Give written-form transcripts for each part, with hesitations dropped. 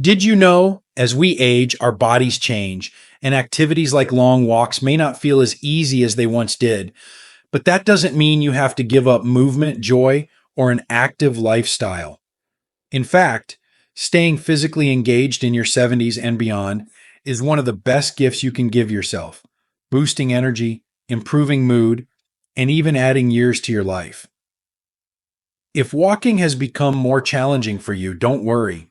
Did you know, as we age, our bodies change, and activities like long walks may not feel as easy as they once did? But that doesn't mean you have to give up movement, joy, or an active lifestyle. In fact, staying physically engaged in your 70s and beyond is one of the best gifts you can give yourself, boosting energy, improving mood, and even adding years to your life. If walking has become more challenging for you, don't worry.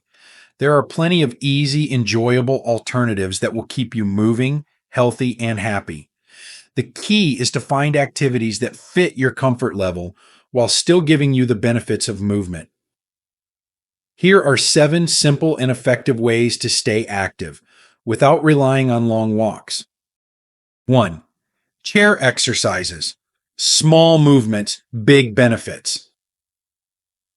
There are plenty of easy, enjoyable alternatives that will keep you moving, healthy, and happy. The key is to find activities that fit your comfort level while still giving you the benefits of movement. Here are 7 simple and effective ways to stay active without relying on long walks. 1. Chair exercises. Small movements, big benefits.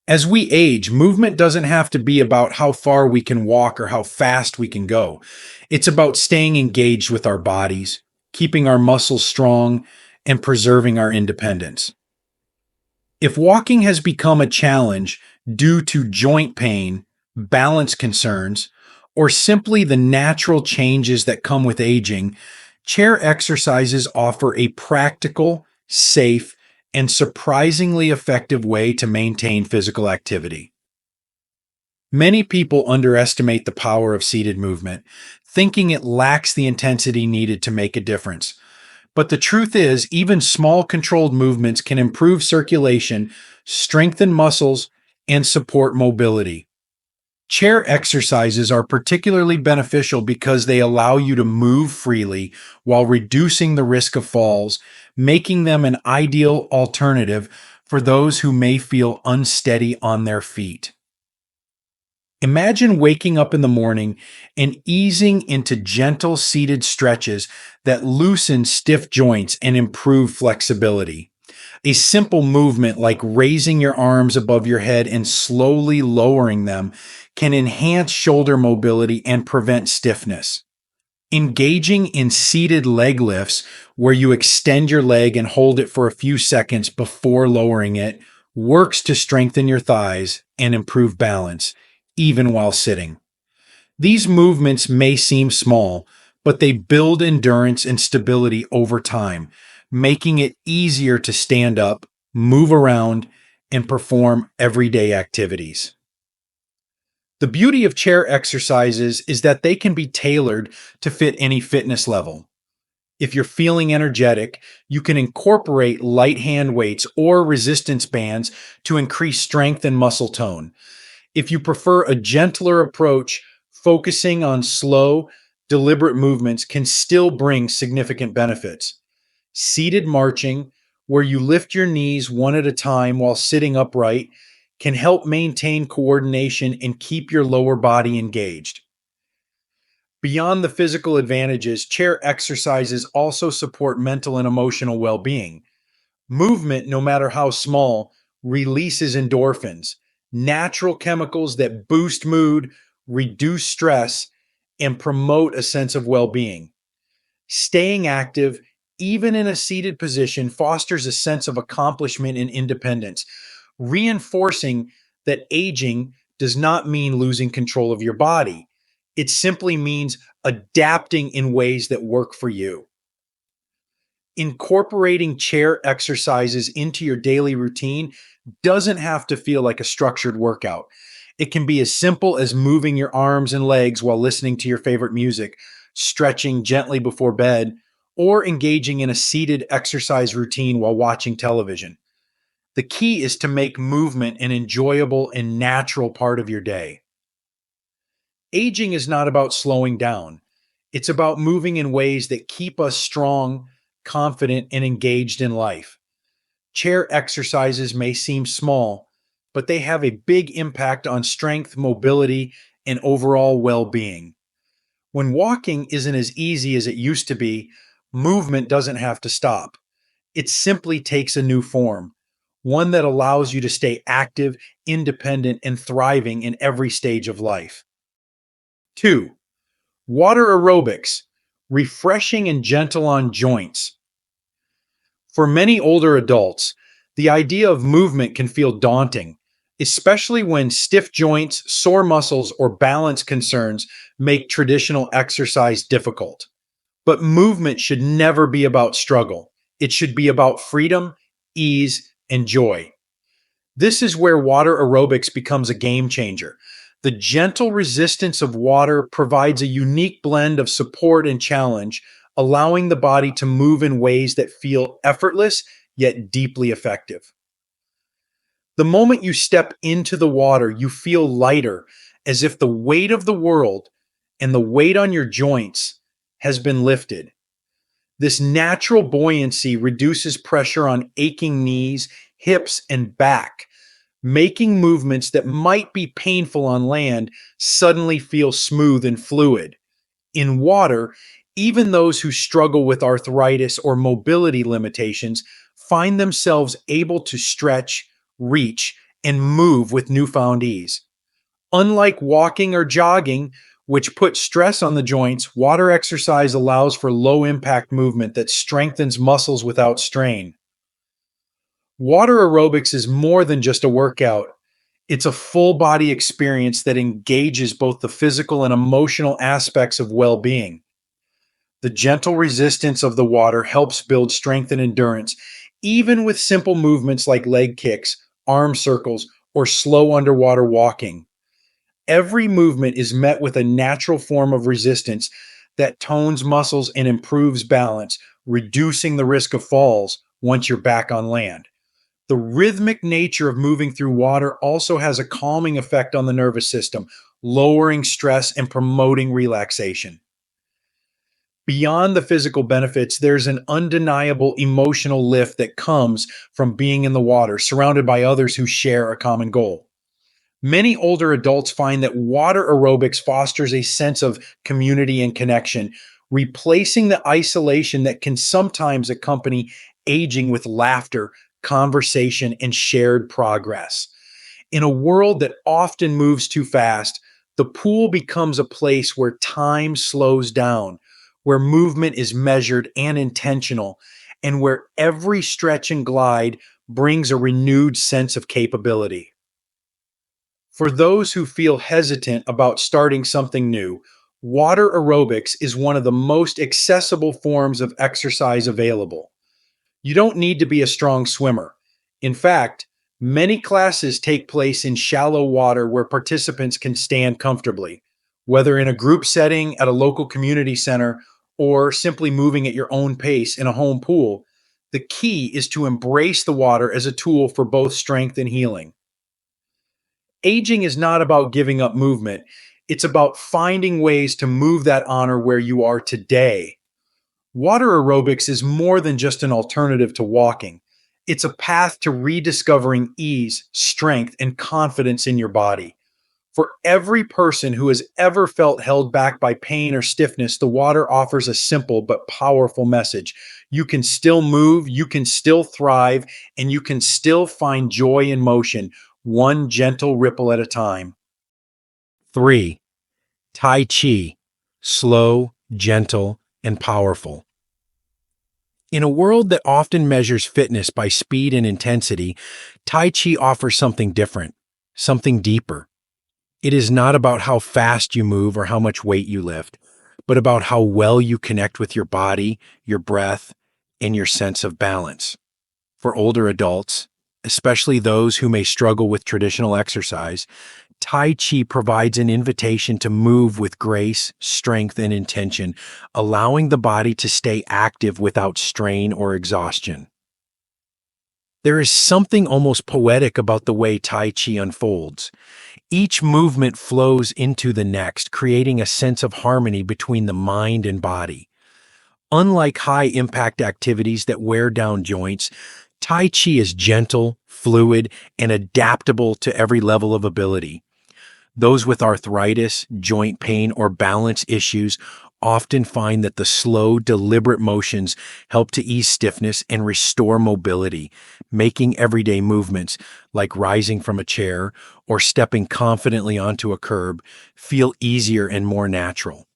As we age, movement doesn't have to be about how far we can walk or how fast we can go. It's about staying engaged with our bodies, keeping our muscles strong, and preserving our independence. If walking has become a challenge due to joint pain, balance concerns, or simply the natural changes that come with aging, chair exercises offer a practical, safe, and surprisingly effective way to maintain physical activity. Many people underestimate the power of seated movement, thinking it lacks the intensity needed to make a difference. But the truth is, even small controlled movements can improve circulation, strengthen muscles, and support mobility. Chair exercises are particularly beneficial because they allow you to move freely while reducing the risk of falls, making them an ideal alternative for those who may feel unsteady on their feet. Imagine waking up in the morning and easing into gentle seated stretches that loosen stiff joints and improve flexibility. A simple movement like raising your arms above your head and slowly lowering them can enhance shoulder mobility and prevent stiffness. Engaging in seated leg lifts, where you extend your leg and hold it for a few seconds before lowering it, works to strengthen your thighs and improve balance, even while sitting. These movements may seem small, but they build endurance and stability over time, making it easier to stand up, move around, and perform everyday activities. The beauty of chair exercises is that they can be tailored to fit any fitness level. If you're feeling energetic, you can incorporate light hand weights or resistance bands to increase strength and muscle tone. If you prefer a gentler approach, focusing on slow, deliberate movements can still bring significant benefits. Seated marching, where you lift your knees one at a time while sitting upright, can help maintain coordination and keep your lower body engaged. Beyond the physical advantages, chair exercises also support mental and emotional well being. Movement, no matter how small, releases endorphins, natural chemicals that boost mood, reduce stress, and promote a sense of well being. Staying active, even in a seated position, fosters a sense of accomplishment and independence, reinforcing that aging does not mean losing control of your body. It simply means adapting in ways that work for you. Incorporating chair exercises into your daily routine doesn't have to feel like a structured workout. It can be as simple as moving your arms and legs while listening to your favorite music, stretching gently before bed, or engaging in a seated exercise routine while watching television. The key is to make movement an enjoyable and natural part of your day. Aging is not about slowing down. It's about moving in ways that keep us strong, confident, and engaged in life. Chair exercises may seem small, but they have a big impact on strength, mobility, and overall well being. When walking isn't as easy as it used to be, movement doesn't have to stop. It simply takes a new form, one that allows you to stay active, independent, and thriving in every stage of life. 2. Water aerobics, refreshing and gentle on joints. For many older adults, the idea of movement can feel daunting, especially when stiff joints, sore muscles, or balance concerns make traditional exercise difficult. But movement should never be about struggle. It should be about freedom, ease, and joy. This is where water aerobics becomes a game changer. The gentle resistance of water provides a unique blend of support and challenge, allowing the body to move in ways that feel effortless yet deeply effective. The moment you step into the water, you feel lighter, as if the weight of the world and the weight on your joints has been lifted. This natural buoyancy reduces pressure on aching knees, hips, and back, making movements that might be painful on land suddenly feel smooth and fluid. In water, even those who struggle with arthritis or mobility limitations find themselves able to stretch, reach, and move with newfound ease. Unlike walking or jogging, which put stress on the joints, water exercise allows for low impact movement that strengthens muscles without strain. Water aerobics is more than just a workout. It's a full body experience that engages both the physical and emotional aspects of well being. The gentle resistance of the water helps build strength and endurance, even with simple movements like leg kicks, arm circles, or slow underwater walking. Every movement is met with a natural form of resistance that tones muscles and improves balance, reducing the risk of falls once you're back on land. The rhythmic nature of moving through water also has a calming effect on the nervous system, lowering stress and promoting relaxation. Beyond the physical benefits, there's an undeniable emotional lift that comes from being in the water, surrounded by others who share a common goal. Many older adults find that water aerobics fosters a sense of community and connection, replacing the isolation that can sometimes accompany aging with laughter, conversation, and shared progress. In a world that often moves too fast, the pool becomes a place where time slows down, where movement is measured and intentional, and where every stretch and glide brings a renewed sense of capability. For those who feel hesitant about starting something new, water aerobics is one of the most accessible forms of exercise available. You don't need to be a strong swimmer. In fact, many classes take place in shallow water where participants can stand comfortably, whether in a group setting at a local community center or simply moving at your own pace in a home pool. The key is to embrace the water as a tool for both strength and healing. Aging is not about giving up movement. It's about finding ways to move that honor where you are today. Water aerobics is more than just an alternative to walking. It's a path to rediscovering ease, strength, and confidence in your body. For every person who has ever felt held back by pain or stiffness, the water offers a simple but powerful message. You can still move, you can still thrive, and you can still find joy in motion, one gentle ripple at a time. 3. Tai Chi. Slow, gentle, and powerful. In a world that often measures fitness by speed and intensity, Tai Chi offers something different, something deeper. It is not about how fast you move or how much weight you lift, but about how well you connect with your body, your breath, and your sense of balance. For older adults, especially those who may struggle with traditional exercise, Tai Chi provides an invitation to move with grace, strength, and intention, allowing the body to stay active without strain or exhaustion. There is something almost poetic about the way Tai Chi unfolds. Each movement flows into the next, creating a sense of harmony between the mind and body. Unlike high-impact activities that wear down joints, Tai Chi is gentle, fluid, and adaptable to every level of ability. Those with arthritis, joint pain, or balance issues often find that the slow, deliberate motions help to ease stiffness and restore mobility, making everyday movements, like rising from a chair or stepping confidently onto a curb, feel easier and more natural.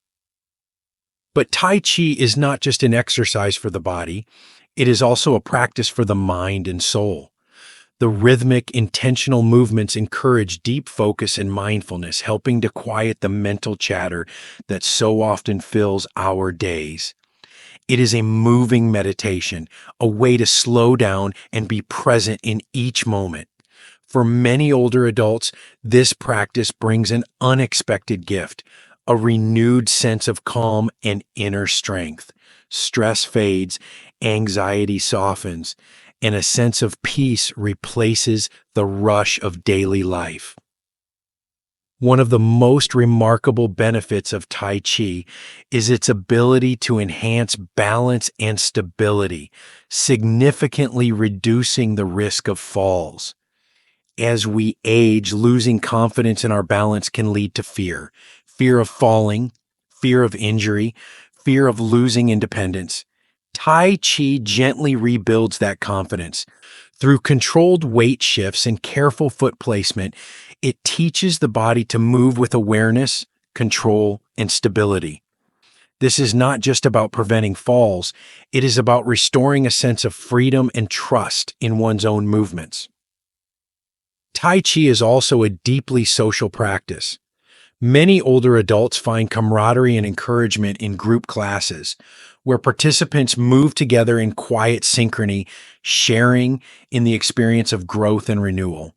But Tai Chi is not just an exercise for the body, it is also a practice for the mind and soul. The rhythmic, intentional movements encourage deep focus and mindfulness, helping to quiet the mental chatter that so often fills our days. It is a moving meditation, a way to slow down and be present in each moment. For many older adults, this practice brings an unexpected gift, a renewed sense of calm and inner strength. Stress fades, anxiety softens, and a sense of peace replaces the rush of daily life. One of the most remarkable benefits of Tai Chi is its ability to enhance balance and stability, significantly reducing the risk of falls. As we age, losing confidence in our balance can lead to fear. Fear of falling, fear of injury, fear of losing independence. Tai Chi gently rebuilds that confidence. Through controlled weight shifts and careful foot placement, it teaches the body to move with awareness, control, and stability. This is not just about preventing falls, it is about restoring a sense of freedom and trust in one's own movements. Tai Chi is also a deeply social practice. Many older adults find camaraderie and encouragement in group classes, where participants move together in quiet synchrony, sharing in the experience of growth and renewal.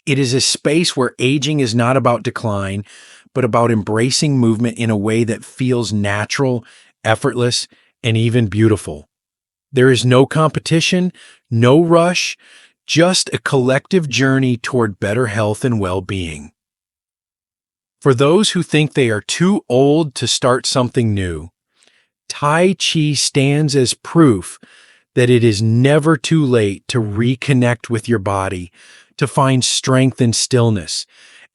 It is a space where aging is not about decline, but about embracing movement in a way that feels natural, effortless, and even beautiful. There is no competition, no rush, just a collective journey toward better health and well-being. For those who think they are too old to start something new, Tai Chi stands as proof that it is never too late to reconnect with your body, to find strength and stillness,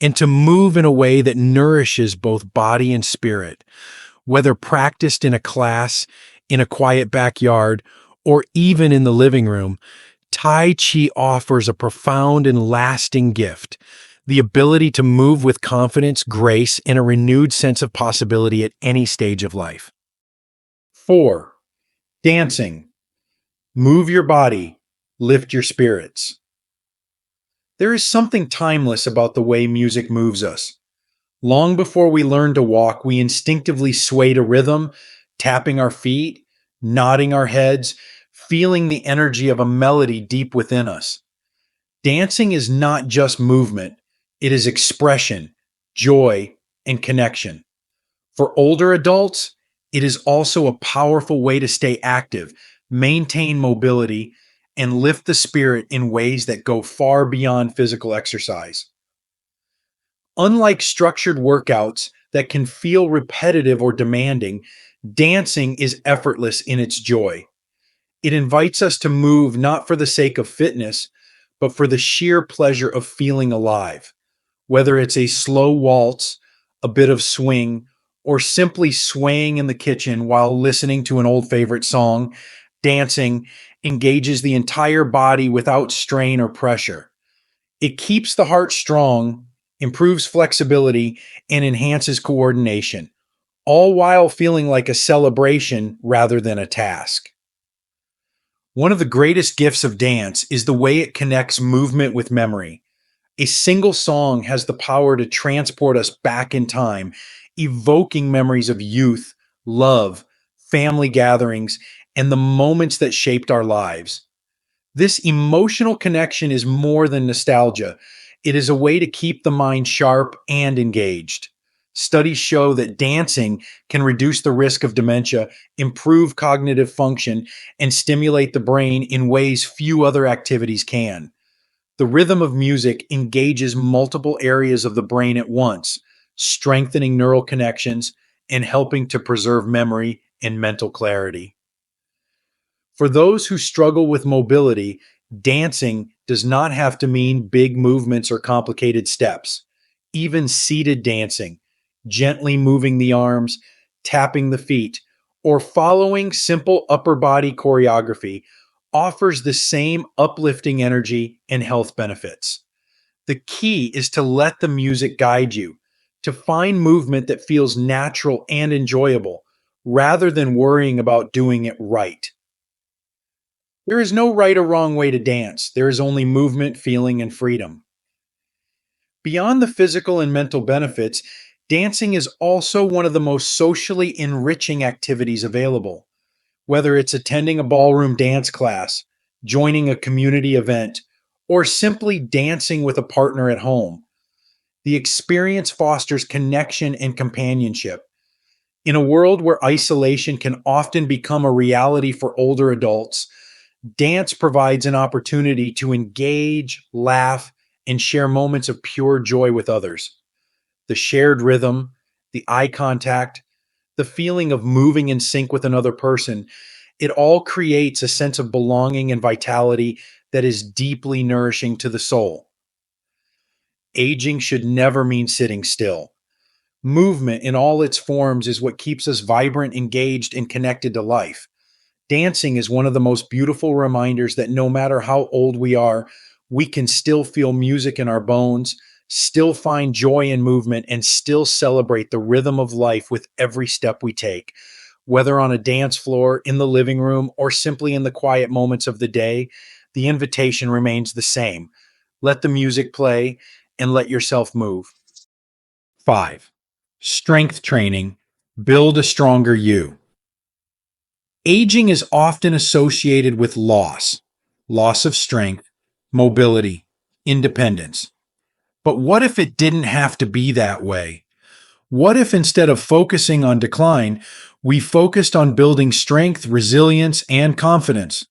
and to move in a way that nourishes both body and spirit. Whether practiced in a class, in a quiet backyard, or even in the living room, Tai Chi offers a profound and lasting gift, the ability to move with confidence, grace, and a renewed sense of possibility at any stage of life. 4. Dancing. Move your body, lift your spirits. There is something timeless about the way music moves us. Long before we learn to walk, we instinctively sway to rhythm, tapping our feet, nodding our heads, feeling the energy of a melody deep within us. Dancing is not just movement, it is expression, joy, and connection. For older adults, it is also a powerful way to stay active, maintain mobility, and lift the spirit in ways that go far beyond physical exercise. Unlike structured workouts that can feel repetitive or demanding, dancing is effortless in its joy. It invites us to move not for the sake of fitness, but for the sheer pleasure of feeling alive. Whether it's a slow waltz, a bit of swing, or simply swaying in the kitchen while listening to an old favorite song, dancing engages the entire body without strain or pressure. It keeps the heart strong, improves flexibility, and enhances coordination, all while feeling like a celebration rather than a task. One of the greatest gifts of dance is the way it connects movement with memory. A single song has the power to transport us back in time, evoking memories of youth, love, family gatherings, and the moments that shaped our lives. This emotional connection is more than nostalgia. It is a way to keep the mind sharp and engaged. Studies show that dancing can reduce the risk of dementia, improve cognitive function, and stimulate the brain in ways few other activities can. The rhythm of music engages multiple areas of the brain at once, strengthening neural connections and helping to preserve memory and mental clarity. For those who struggle with mobility, dancing does not have to mean big movements or complicated steps. Even seated dancing, gently moving the arms, tapping the feet, or following simple upper body choreography offers the same uplifting energy and health benefits. The key is to let the music guide you, to find movement that feels natural and enjoyable, rather than worrying about doing it right. There is no right or wrong way to dance. There is only movement, feeling, and freedom. Beyond the physical and mental benefits, dancing is also one of the most socially enriching activities available. Whether it's attending a ballroom dance class, joining a community event, or simply dancing with a partner at home, the experience fosters connection and companionship. In a world where isolation can often become a reality for older adults, dance provides an opportunity to engage, laugh, and share moments of pure joy with others. The shared rhythm, the eye contact, the feeling of moving in sync with another person, it all creates a sense of belonging and vitality that is deeply nourishing to the soul. Aging should never mean sitting still. Movement in all its forms is what keeps us vibrant, engaged, and connected to life. Dancing is one of the most beautiful reminders that no matter how old we are, we can still feel music in our bones, still find joy in movement, and still celebrate the rhythm of life with every step we take. Whether on a dance floor, in the living room, or simply in the quiet moments of the day, the invitation remains the same. Let the music play and let yourself move. 5. Strength training. Build a stronger you. Aging is often associated with loss of strength, mobility, independence. But what if it didn't have to be that way? What if instead of focusing on decline, we focused on building strength, resilience, and confidence?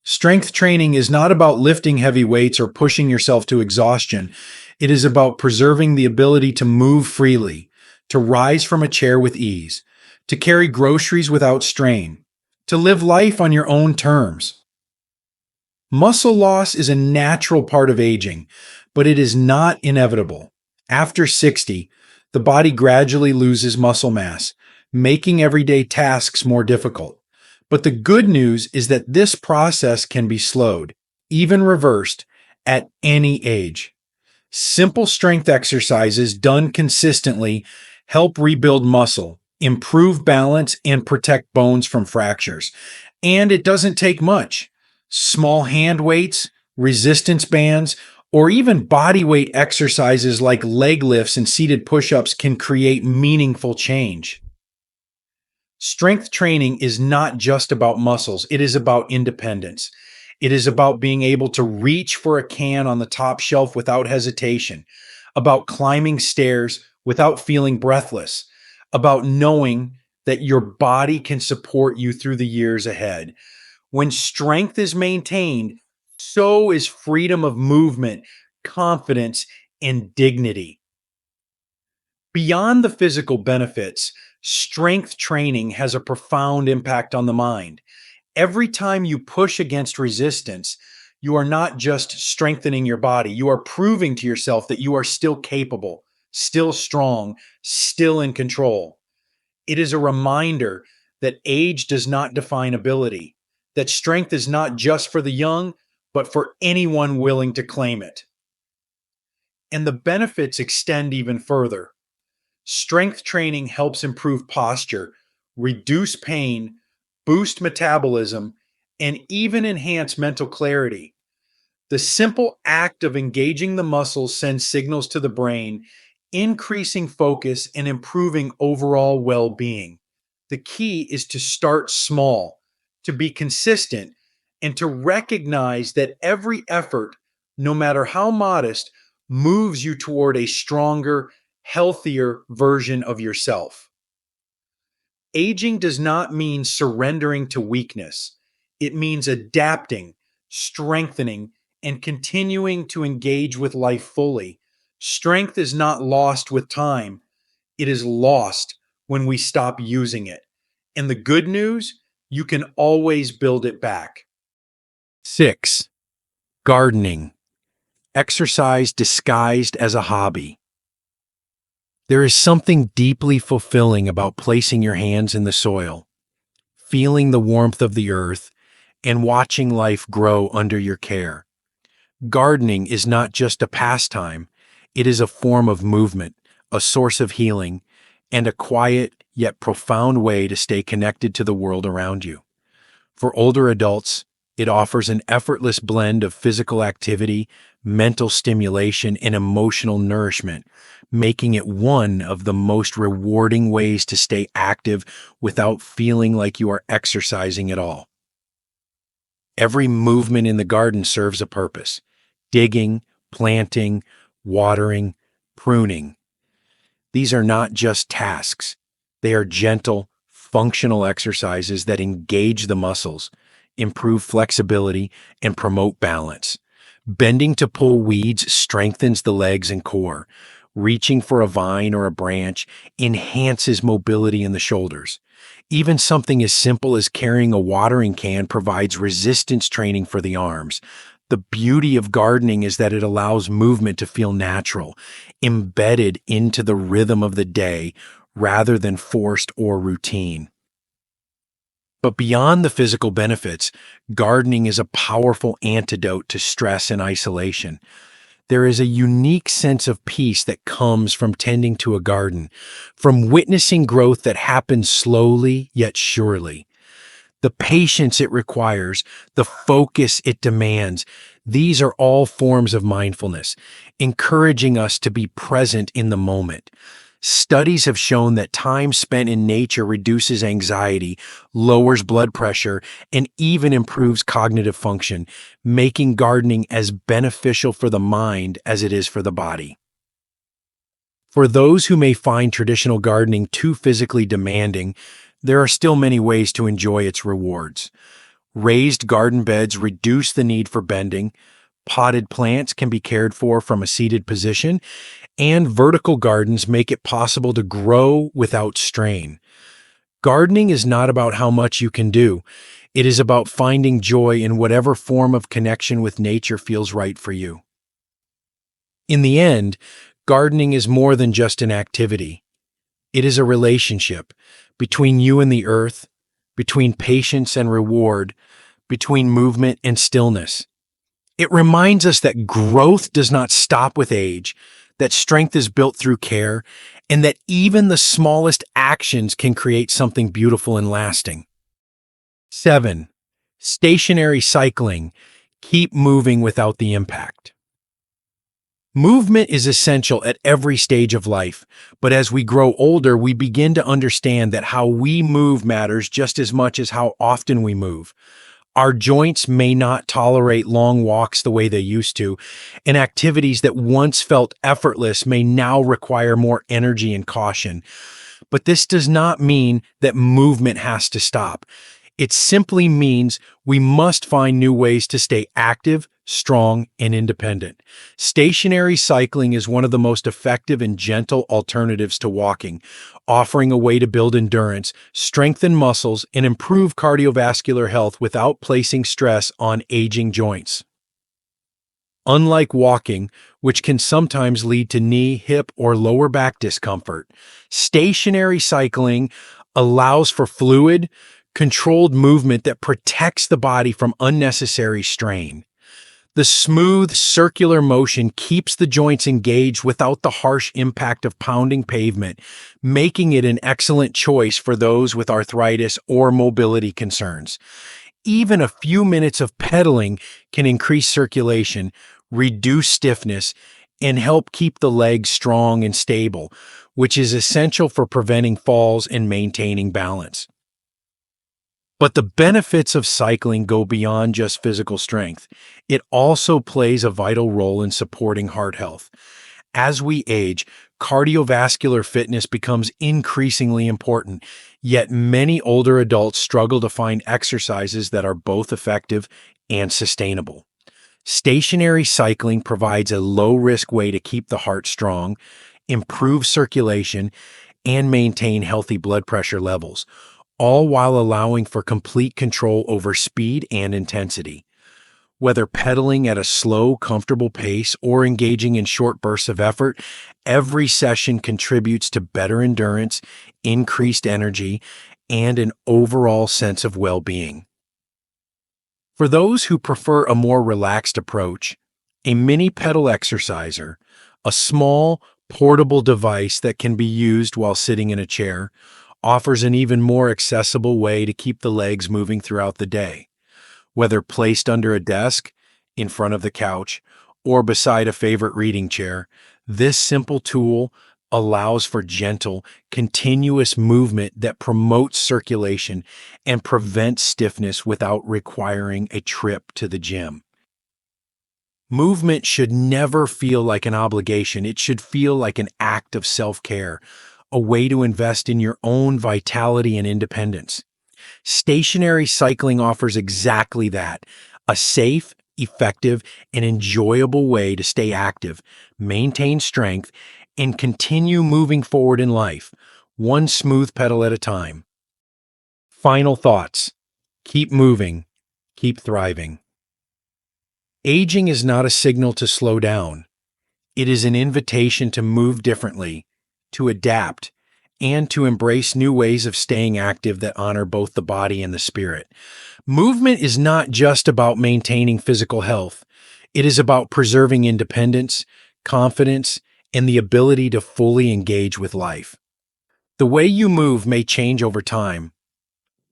Strength training is not about lifting heavy weights or pushing yourself to exhaustion. It is about preserving the ability to move freely, to rise from a chair with ease, to carry groceries without strain, to live life on your own terms. Muscle loss is a natural part of aging, but it is not inevitable. After 60, the body gradually loses muscle mass, making everyday tasks more difficult. But the good news is that this process can be slowed, even reversed, at any age. Simple strength exercises done consistently help rebuild muscle, improve balance, and protect bones from fractures. And it doesn't take much. Small hand weights, resistance bands, or even body weight exercises like leg lifts and seated push ups can create meaningful change. Strength training is not just about muscles, it is about independence. It is about being able to reach for a can on the top shelf without hesitation, about climbing stairs without feeling breathless, about knowing that your body can support you through the years ahead. When strength is maintained, so is freedom of movement, confidence, and dignity. Beyond the physical benefits, strength training has a profound impact on the mind. Every time you push against resistance, you are not just strengthening your body, you are proving to yourself that you are still capable, still strong, still in control. It is a reminder that age does not define ability, that strength is not just for the young, but for anyone willing to claim it. And the benefits extend even further. Strength training helps improve posture, reduce pain, boost metabolism, and even enhance mental clarity. The simple act of engaging the muscles sends signals to the brain, increasing focus and improving overall well being. The key is to start small, to be consistent, and to recognize that every effort, no matter how modest, moves you toward a stronger, healthier version of yourself. Aging does not mean surrendering to weakness. It means adapting, strengthening, and continuing to engage with life fully. Strength is not lost with time, it is lost when we stop using it. And the good news, you can always build it back. 6. Gardening. Exercise disguised as a hobby. There is something deeply fulfilling about placing your hands in the soil, feeling the warmth of the earth, and watching life grow under your care. Gardening is not just a pastime, it is a form of movement, a source of healing, and a quiet yet profound way to stay connected to the world around you. For older adults, It offers an effortless blend of physical activity, mental stimulation, and emotional nourishment, making it one of the most rewarding ways to stay active without feeling like you are exercising at all. Every movement in the garden serves a purpose: digging, planting, watering, pruning. These are not just tasks. They are gentle, functional exercises that engage the muscles, improve flexibility, and promote balance. Bending to pull weeds strengthens the legs and core. Reaching for a vine or a branch enhances mobility in the shoulders. Even something as simple as carrying a watering can provides resistance training for the arms. The beauty of gardening is that it allows movement to feel natural, embedded into the rhythm of the day rather than forced or routine. But beyond the physical benefits, gardening is a powerful antidote to stress and isolation. There is a unique sense of peace that comes from tending to a garden, from witnessing growth that happens slowly yet surely. The patience it requires, the focus it demands, these are all forms of mindfulness, encouraging us to be present in the moment. Studies have shown that time spent in nature reduces anxiety, lowers blood pressure, and even improves cognitive function, making gardening as beneficial for the mind as it is for the body. For those who may find traditional gardening too physically demanding, there are still many ways to enjoy its rewards. Raised garden beds reduce the need for bending, potted plants can be cared for from a seated position, and vertical gardens make it possible to grow without strain. Gardening is not about how much you can do. It is about finding joy in whatever form of connection with nature feels right for you. In the end, gardening is more than just an activity. It is a relationship between you and the earth, between patience and reward, between movement and stillness. It reminds us that growth does not stop with age, that strength is built through care, and that even the smallest actions can create something beautiful and lasting. 7. Stationary cycling. Keep moving without the impact. Movement is essential at every stage of life, but as we grow older, we begin to understand that how we move matters just as much as how often we move. Our joints may not tolerate long walks the way they used to, and activities that once felt effortless may now require more energy and caution. But this does not mean that movement has to stop. It simply means we must find new ways to stay active, strong, and independent. Stationary cycling is one of the most effective and gentle alternatives to walking, offering a way to build endurance, strengthen muscles, and improve cardiovascular health without placing stress on aging joints. Unlike walking, which can sometimes lead to knee, hip, or lower back discomfort, stationary cycling allows for fluid, controlled movement that protects the body from unnecessary strain. The smooth, circular motion keeps the joints engaged without the harsh impact of pounding pavement, making it an excellent choice for those with arthritis or mobility concerns. Even a few minutes of pedaling can increase circulation, reduce stiffness, and help keep the legs strong and stable, which is essential for preventing falls and maintaining balance. But the benefits of cycling go beyond just physical strength. It also plays a vital role in supporting heart health. As we age, cardiovascular fitness becomes increasingly important, yet many older adults struggle to find exercises that are both effective and sustainable. Stationary cycling provides a low-risk way to keep the heart strong, improve circulation, and maintain healthy blood pressure levels, all while allowing for complete control over speed and intensity. Whether pedaling at a slow, comfortable pace or engaging in short bursts of effort, every session contributes to better endurance, increased energy, and an overall sense of well-being. For those who prefer a more relaxed approach, a mini pedal exerciser, a small, portable device that can be used while sitting in a chair, offers an even more accessible way to keep the legs moving throughout the day. whether placed under a desk, in front of the couch, or beside a favorite reading chair. This simple tool allows for gentle, continuous movement that promotes circulation and prevents stiffness without requiring a trip to the gym. Movement should never feel like an obligation. It should feel like an act of self-care, a way to invest in your own vitality and independence. Stationary cycling offers exactly that, a safe, effective, and enjoyable way to stay active, maintain strength, and continue moving forward in life, one smooth pedal at a time. Final thoughts. Keep moving. Keep thriving. Aging is not a signal to slow down. It is an invitation to move differently, to adapt, and to embrace new ways of staying active that honor both the body and the spirit. Movement is not just about maintaining physical health. It is about preserving independence, confidence, and the ability to fully engage with life. The way you move may change over time,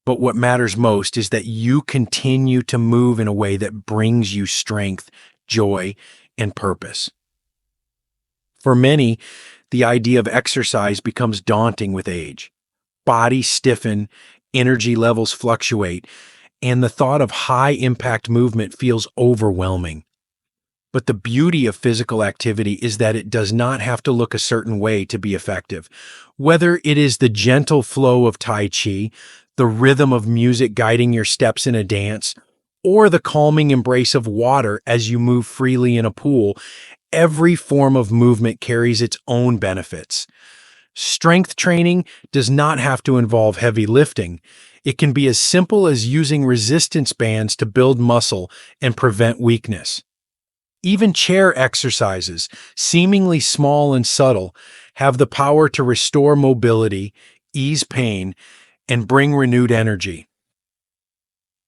but what matters most is that you continue to move in a way that brings you strength, joy, and purpose. For many, the idea of exercise becomes daunting with age. Bodies stiffen, energy levels fluctuate, and the thought of high-impact movement feels overwhelming. But the beauty of physical activity is that it does not have to look a certain way to be effective. Whether it is the gentle flow of Tai Chi, the rhythm of music guiding your steps in a dance, or the calming embrace of water as you move freely in a pool, every form of movement carries its own benefits. Strength training does not have to involve heavy lifting. It can be as simple as using resistance bands to build muscle and prevent weakness. Even chair exercises, seemingly small and subtle, have the power to restore mobility, ease pain, and bring renewed energy.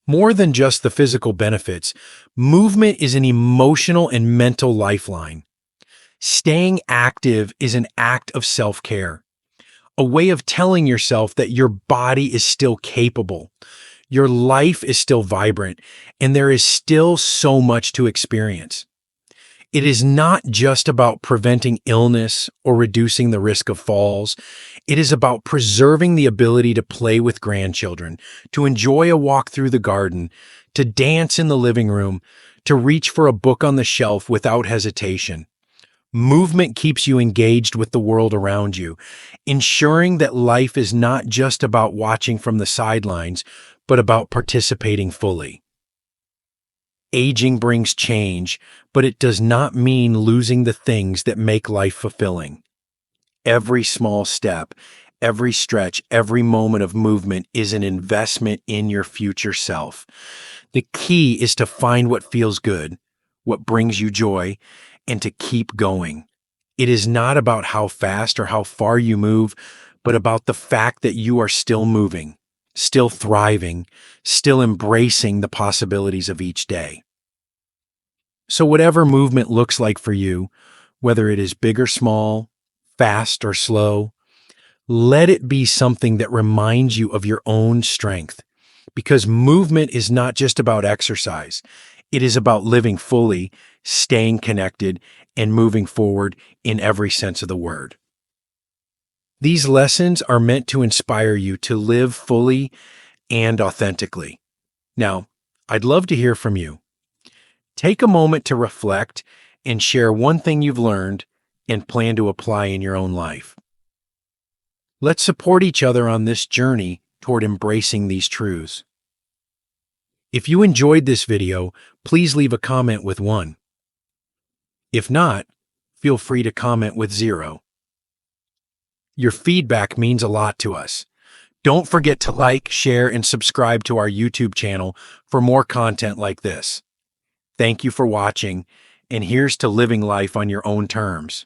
More than just the physical benefits, movement is an emotional and mental lifeline. Staying active is an act of self-care, a way of telling yourself that your body is still capable, your life is still vibrant, and there is still so much to experience. It is not just about preventing illness or reducing the risk of falls. It is about preserving the ability to play with grandchildren, to enjoy a walk through the garden, to dance in the living room, to reach for a book on the shelf without hesitation. Movement keeps you engaged with the world around you, ensuring that life is not just about watching from the sidelines, but about participating fully. Aging brings change, but it does not mean losing the things that make life fulfilling. Every small step, every stretch, every moment of movement is an investment in your future self. The key is to find what feels good, what brings you joy, and to keep going. It is not about how fast or how far you move, but about the fact that you are still moving, still thriving, still embracing the possibilities of each day. So whatever movement looks like for you, whether it is big or small, fast or slow, let it be something that reminds you of your own strength. Because movement is not just about exercise. It is about living fully, staying connected, and moving forward in every sense of the word. These lessons are meant to inspire you to live fully and authentically. Now, I'd love to hear from you. Take a moment to reflect and share one thing you've learned and plan to apply in your own life. Let's support each other on this journey toward embracing these truths. If you enjoyed this video, please leave a comment with 1. If not, feel free to comment with 0. Your feedback means a lot to us. Don't forget to like, share, and subscribe to our YouTube channel for more content like this. Thank you for watching, and here's to living life on your own terms.